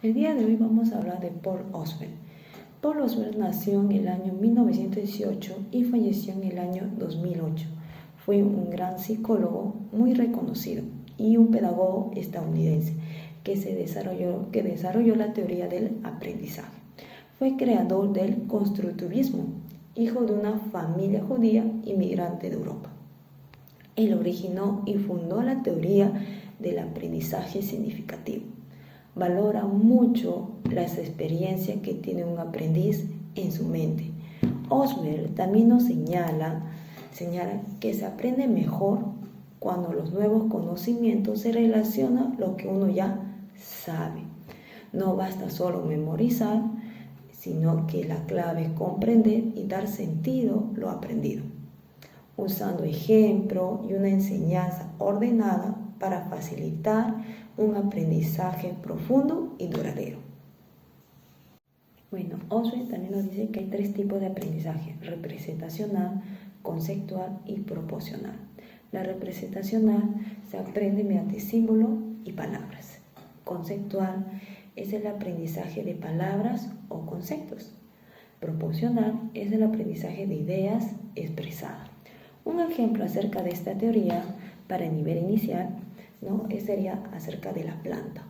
El día de hoy vamos a hablar de Paul Oswald. Paul Oswald nació en el año 1918 y falleció en el año 2008. Fue un gran psicólogo muy reconocido y un pedagogo estadounidense que desarrolló la teoría del aprendizaje. Fue creador del constructivismo, hijo de una familia judía inmigrante de Europa. Él originó y fundó la teoría del aprendizaje significativo. Valora mucho las experiencias que tiene un aprendiz en su mente. Oswald también nos señala que se aprende mejor cuando los nuevos conocimientos se relacionan a lo que uno ya sabe. No basta solo memorizar, sino que la clave es comprender y dar sentido a lo aprendido, usando ejemplo y una enseñanza ordenada para facilitar un aprendizaje profundo y duradero. Bueno, Oswald también nos dice que hay 3 tipos de aprendizaje: representacional, conceptual y proporcional. La representacional se aprende mediante símbolos y palabras. Conceptual es el aprendizaje de palabras o conceptos. Proporcional es el aprendizaje de ideas expresadas. Un ejemplo acerca de esta teoría para el nivel inicial, sería acerca de la planta.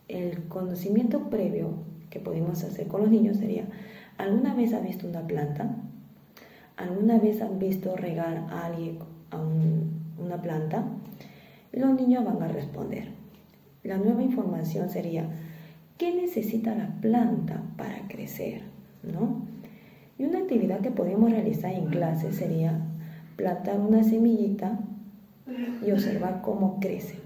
El conocimiento previo que podemos hacer con los niños sería: ¿alguna vez has visto una planta? ¿Alguna vez han visto regar a alguien una planta? Los niños van a responder. La nueva información sería: ¿qué necesita la planta para crecer? Y una actividad que podemos realizar en clase sería plantar una semillita y observar cómo crece,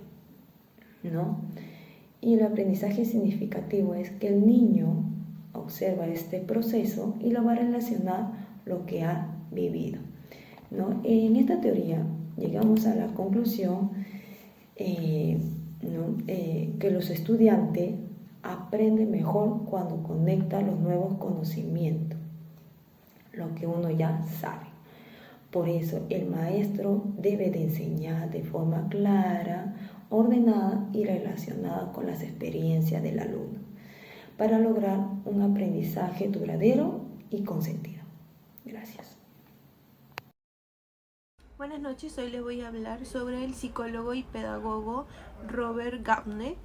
Y el aprendizaje significativo es que el niño observa este proceso y lo va a relacionar lo que ha vivido, En esta teoría llegamos a la conclusión que los estudiantes aprenden mejor cuando conectan los nuevos conocimientos, lo que uno ya sabe. Por eso el maestro debe de enseñar de forma clara, ordenada y relacionada con las experiencias del alumno, para lograr un aprendizaje duradero y con sentido. Gracias. Buenas noches, hoy les voy a hablar sobre el psicólogo y pedagogo Robert Gardner,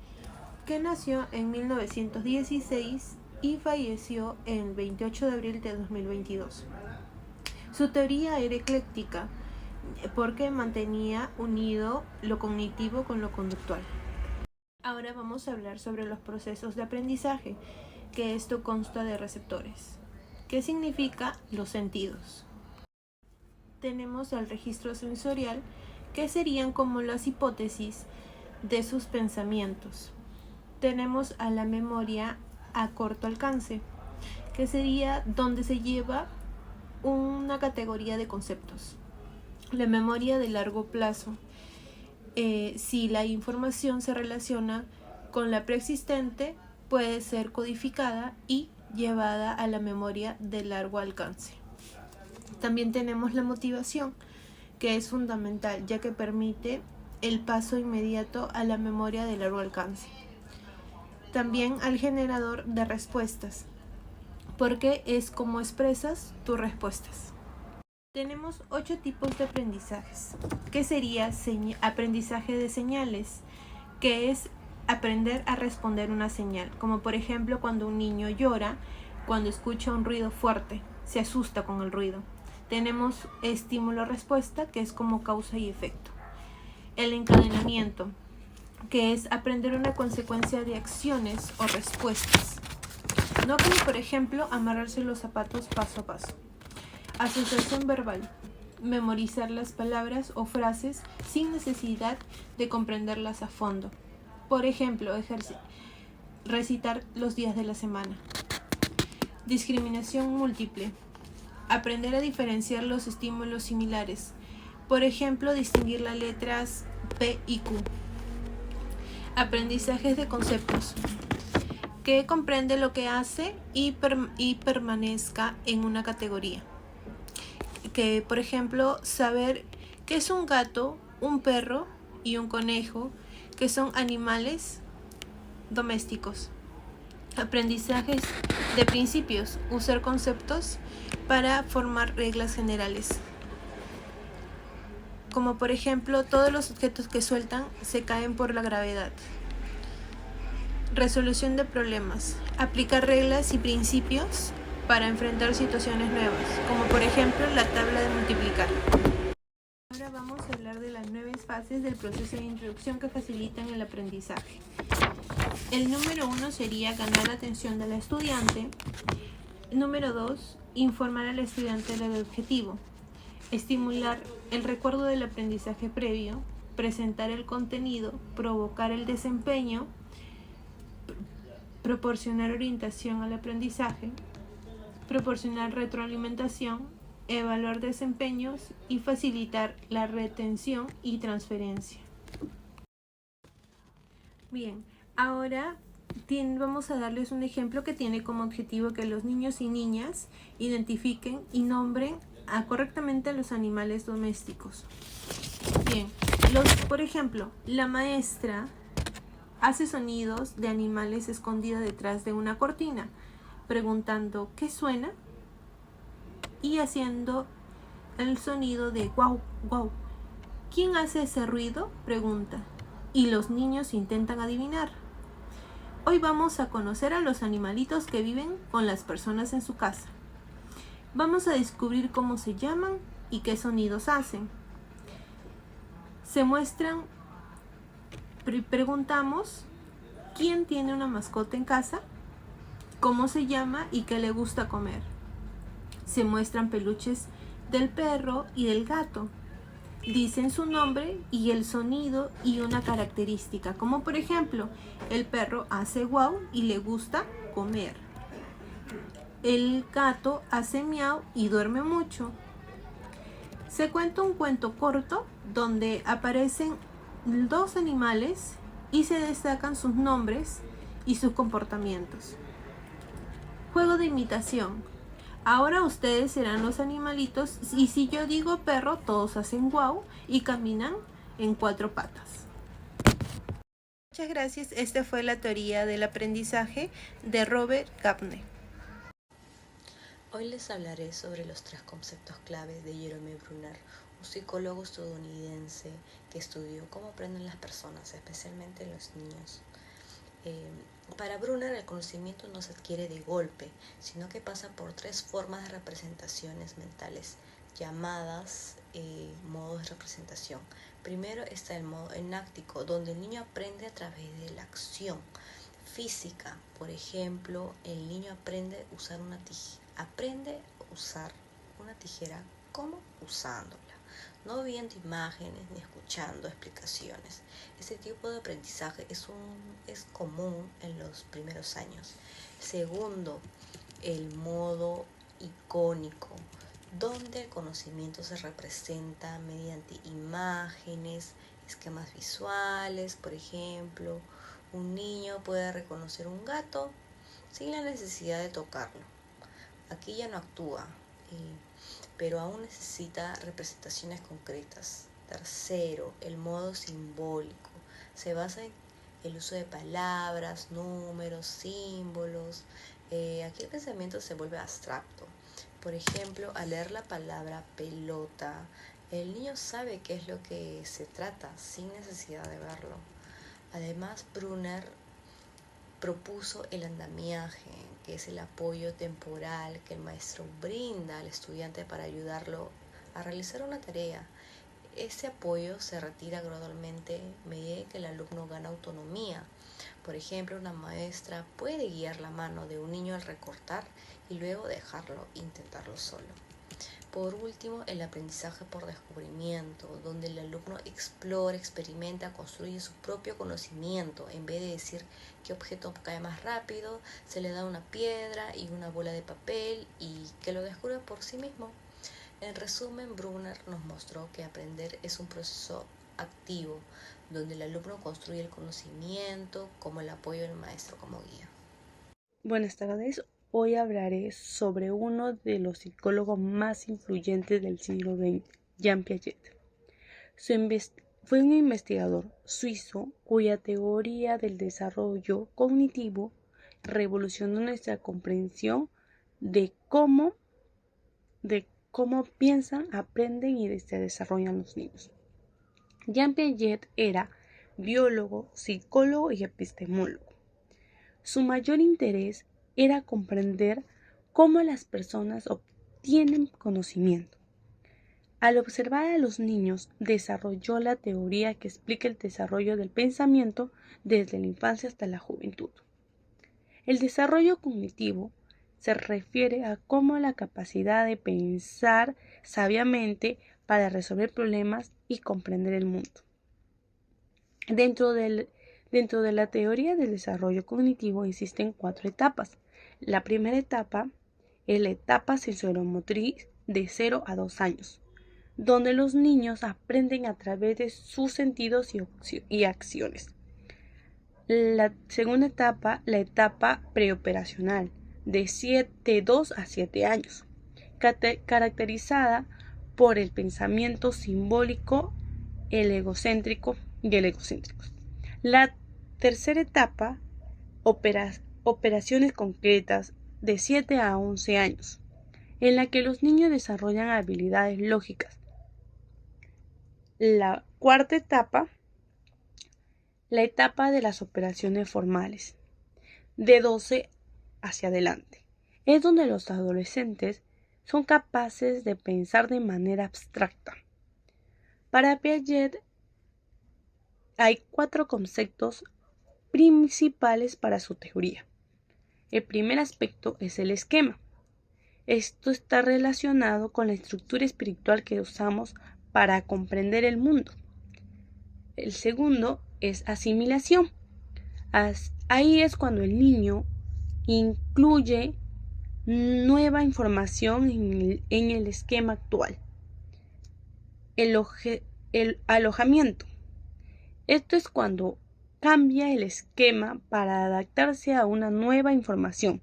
que nació en 1916 y falleció el 28 de abril de 2022. Su teoría era ecléctica porque mantenía unido lo cognitivo con lo conductual. Ahora vamos a hablar sobre los procesos de aprendizaje, que esto consta de receptores. ¿Qué significa los sentidos? Tenemos el registro sensorial, que serían como las hipótesis de sus pensamientos. Tenemos a la memoria a corto alcance, que sería donde se lleva una categoría de conceptos. La memoria de largo plazo, si la información se relaciona con la preexistente, puede ser codificada y llevada a la memoria de largo alcance. También tenemos la motivación, que es fundamental, ya que permite el paso inmediato a la memoria de largo alcance. También al generador de respuestas, porque es como expresas tus respuestas. Tenemos 8 tipos de aprendizajes, que sería aprendizaje de señales, que es aprender a responder una señal, como por ejemplo cuando un niño llora, cuando escucha un ruido fuerte, se asusta con el ruido. Tenemos estímulo-respuesta, que es como causa y efecto. El encadenamiento, que es aprender una consecuencia de acciones o respuestas, no como por ejemplo amarrarse los zapatos paso a paso. Asociación verbal, memorizar las palabras o frases sin necesidad de comprenderlas a fondo. Por ejemplo, recitar los días de la semana. Discriminación múltiple, aprender a diferenciar los estímulos similares. Por ejemplo, distinguir las letras P y Q. Aprendizajes de conceptos, que comprende lo que hace y permanezca en una categoría. Que, por ejemplo, saber qué es un gato, un perro y un conejo, que son animales domésticos. Aprendizajes de principios, usar conceptos para formar reglas generales. Como por ejemplo, todos los objetos que sueltan se caen por la gravedad. Resolución de problemas, aplicar reglas y principios para enfrentar situaciones nuevas, como por ejemplo la tabla de multiplicar. Ahora vamos a hablar de las 9 fases del proceso de introducción que facilitan el aprendizaje. El número 1 sería ganar la atención del estudiante. Número 2, informar al estudiante del objetivo. Estimular el recuerdo del aprendizaje previo, presentar el contenido, provocar el desempeño, proporcionar orientación al aprendizaje, proporcionar retroalimentación, evaluar desempeños y facilitar la retención y transferencia. Bien, ahora vamos a darles un ejemplo que tiene como objetivo que los niños y niñas identifiquen y nombren correctamente a los animales domésticos. Bien, por ejemplo, la maestra hace sonidos de animales escondidos detrás de una cortina, preguntando ¿qué suena? Y haciendo el sonido de guau, guau. ¿Quién hace ese ruido? Pregunta. Y los niños intentan adivinar. Hoy vamos a conocer a los animalitos que viven con las personas en su casa. Vamos a descubrir cómo se llaman y qué sonidos hacen. Se muestran, preguntamos, ¿quién tiene una mascota en casa? ¿Cómo se llama y qué le gusta comer? Se muestran peluches del perro y del gato. Dicen su nombre y el sonido y una característica, como por ejemplo, el perro hace guau y le gusta comer. El gato hace miau y duerme mucho. Se cuenta un cuento corto donde aparecen 2 animales y se destacan sus nombres y sus comportamientos. Juego de imitación. Ahora ustedes serán los animalitos y si yo digo perro, todos hacen guau y caminan en 4 patas. Muchas gracias. Esta fue la teoría del aprendizaje de Robert Gapne. Hoy les hablaré sobre los 3 conceptos claves de Jerome Bruner, un psicólogo estadounidense que estudió cómo aprenden las personas, especialmente los niños. Para Bruner, el conocimiento no se adquiere de golpe, sino que pasa por 3 formas de representaciones mentales, llamadas modos de representación. Primero está el modo enáctico, donde el niño aprende a través de la acción física. Por ejemplo, el niño aprende a usar una tijera como usándola, no viendo imágenes ni escuchando explicaciones. Este tipo de aprendizaje es común en los primeros años. Segundo, el modo icónico, donde el conocimiento se representa mediante imágenes, esquemas visuales. Por ejemplo, un niño puede reconocer un gato sin la necesidad de tocarlo. Aquí ya no actúa, pero aún necesita representaciones concretas. Tercero, el modo simbólico. Se basa en el uso de palabras, números, símbolos. Aquí el pensamiento se vuelve abstracto. Por ejemplo, al leer la palabra pelota, el niño sabe qué es lo que se trata sin necesidad de verlo. Además, Bruner propuso el andamiaje, que es el apoyo temporal que el maestro brinda al estudiante para ayudarlo a realizar una tarea. Este apoyo se retira gradualmente a medida que el alumno gana autonomía. Por ejemplo, una maestra puede guiar la mano de un niño al recortar y luego dejarlo intentarlo solo. Por último, el aprendizaje por descubrimiento, donde el alumno explora, experimenta, construye su propio conocimiento. En vez de decir qué objeto cae más rápido, se le da una piedra y una bola de papel y que lo descubre por sí mismo. En resumen, Bruner nos mostró que aprender es un proceso activo, donde el alumno construye el conocimiento como el apoyo del maestro como guía. Buenas tardes. Hoy hablaré sobre uno de los psicólogos más influyentes del siglo XX, Jean Piaget. Fue un investigador suizo cuya teoría del desarrollo cognitivo revolucionó nuestra comprensión de cómo piensan, aprenden y se desarrollan los niños. Jean Piaget era biólogo, psicólogo y epistemólogo. Su mayor interés era comprender cómo las personas obtienen conocimiento. Al observar a los niños, desarrolló la teoría que explica el desarrollo del pensamiento desde la infancia hasta la juventud. El desarrollo cognitivo se refiere a cómo la capacidad de pensar sabiamente para resolver problemas y comprender el mundo. Dentro de la teoría del desarrollo cognitivo existen 4 etapas. La primera etapa es la etapa sensoromotriz de 0 a 2 años, donde los niños aprenden a través de sus sentidos y acciones. La segunda etapa, la etapa preoperacional, de 2 a 7 años, caracterizada por el pensamiento simbólico, el egocéntrico y el egocéntrico. La tercera etapa, operaciones concretas, de 7 a 11 años, en la que los niños desarrollan habilidades lógicas. La cuarta etapa, la etapa de las operaciones formales, de 12 hacia adelante, es donde los adolescentes son capaces de pensar de manera abstracta. Para Piaget hay 4 conceptos principales para su teoría. El primer aspecto es el esquema. Esto está relacionado con la estructura espiritual que usamos para comprender el mundo. El segundo es asimilación. Ahí es cuando el niño incluye nueva información en el esquema actual. El alojamiento. Esto es cuando cambia el esquema para adaptarse a una nueva información.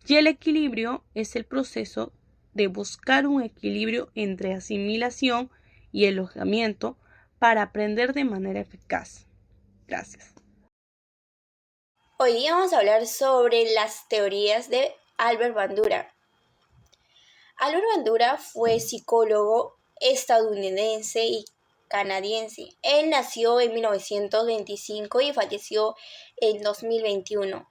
Y el equilibrio es el proceso de buscar un equilibrio entre asimilación y alojamiento para aprender de manera eficaz. Gracias. Hoy día vamos a hablar sobre las teorías de Albert Bandura. Albert Bandura fue psicólogo estadounidense y canadiense. Él nació en 1925 y falleció en 2021.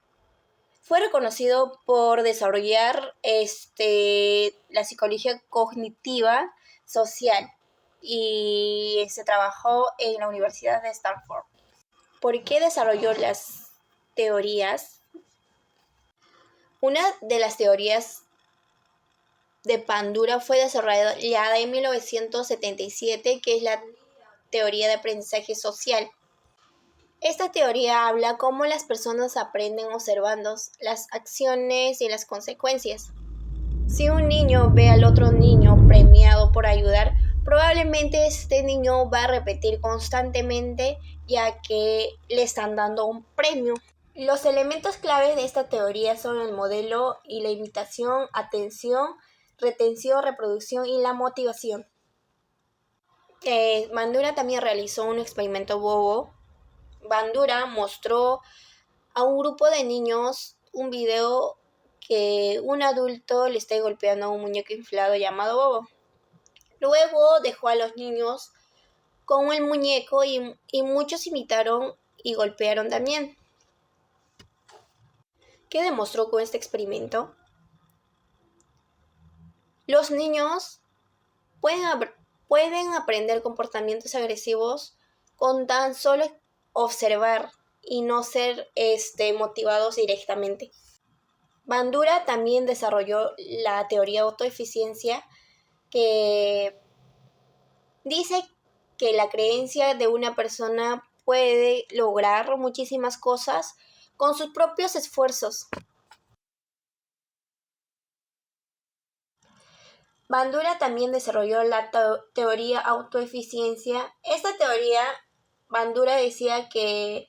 Fue reconocido por desarrollar la psicología cognitiva social y se trabajó en la Universidad de Stanford. ¿Por qué desarrolló las teorías? Una de las teorías de Bandura fue desarrollada en 1977, que es la teoría de aprendizaje social. Esta teoría habla cómo las personas aprenden observando las acciones y las consecuencias. Si un niño ve al otro niño premiado por ayudar, probablemente este niño va a repetir constantemente ya que le están dando un premio. Los elementos claves de esta teoría son el modelo y la imitación, atención, retención, reproducción y la motivación. Bandura también realizó un experimento bobo. Bandura mostró a un grupo de niños un video que un adulto le está golpeando a un muñeco inflado llamado Bobo. Luego dejó a los niños con el muñeco y muchos imitaron y golpearon también. ¿Qué demostró con este experimento? Los niños pueden aprender comportamientos agresivos con tan solo observar y no ser motivados directamente. Bandura también desarrolló la teoría de autoeficiencia, que dice que la creencia de una persona puede lograr muchísimas cosas con sus propios esfuerzos. Bandura también desarrolló la teoría autoeficiencia. Esta teoría, Bandura decía que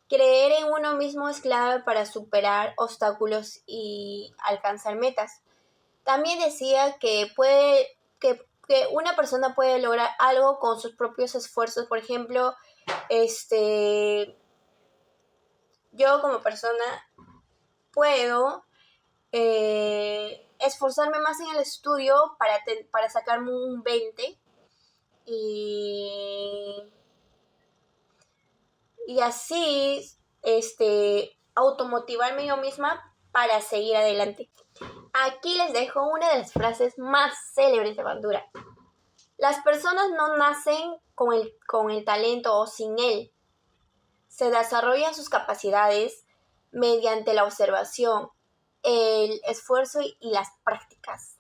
creer en uno mismo es clave para superar obstáculos y alcanzar metas. También decía que una persona puede lograr algo con sus propios esfuerzos. Por ejemplo, yo como persona puedo esforzarme más en el estudio para sacarme un 20 y así automotivarme yo misma para seguir adelante. Aquí les dejo una de las frases más célebres de Bandura. Las personas no nacen con el talento o sin él. Se desarrollan sus capacidades mediante la observación, el esfuerzo y las prácticas.